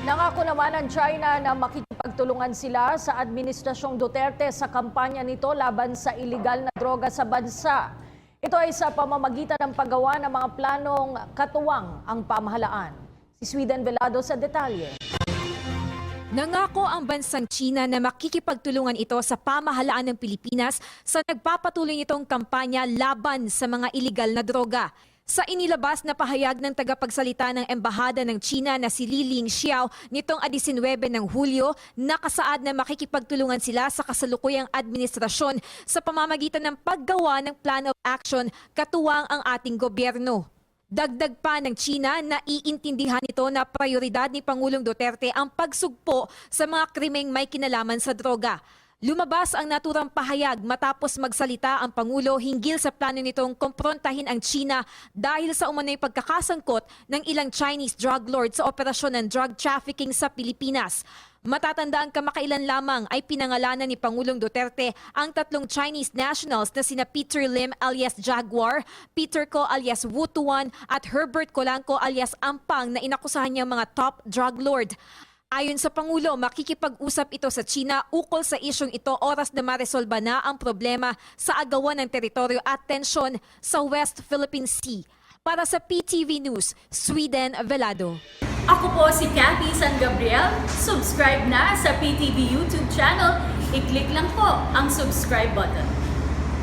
Nangako naman ang China na makikipagtulungan sila sa Administrasyong Duterte sa kampanya nito laban sa iligal na droga sa bansa. Ito ay sa pamamagitan ng paggawa ng mga planong katuwang ang pamahalaan. Si Sweden Velado sa detalye. Nangako ang bansang China na makikipagtulungan ito sa pamahalaan ng Pilipinas sa nagpapatuloy nitong kampanya laban sa mga iligal na droga. Sa inilabas na pahayag ng tagapagsalita ng Embahada ng China na si Li Ling-xiao nitong 19 ng Hulyo, nakasaad na makikipagtulungan sila sa kasalukuyang administrasyon sa pamamagitan ng paggawa ng plan of action katuwang ang ating gobyerno. Dagdag pa ng China na iintindihan nito na prioridad ni Pangulong Duterte ang pagsugpo sa mga krimeng may kinalaman sa droga. Lumabas ang naturang pahayag matapos magsalita ang Pangulo hinggil sa plano nitong komprontahin ang China dahil sa umano'y pagkakasangkot ng ilang Chinese drug lords sa operasyon ng drug trafficking sa Pilipinas. Matatandaan kamakailan lamang ay pinangalanan ni Pangulong Duterte ang tatlong Chinese nationals na sina Peter Lim alias Jaguar, Peter Ko alias Wutuan at Herbert Colanco alias Ampang na inakusahan niyang mga top drug lord. Ayon sa Pangulo, makikipag-usap ito sa China ukol sa isyong ito oras na maresolba na ang problema sa agawan ng teritoryo at tensyon sa West Philippine Sea. Para sa PTV News, Sweden Velado. Ako po si Cathy San Gabriel. Subscribe na sa PTV YouTube channel. I-click lang po ang subscribe button.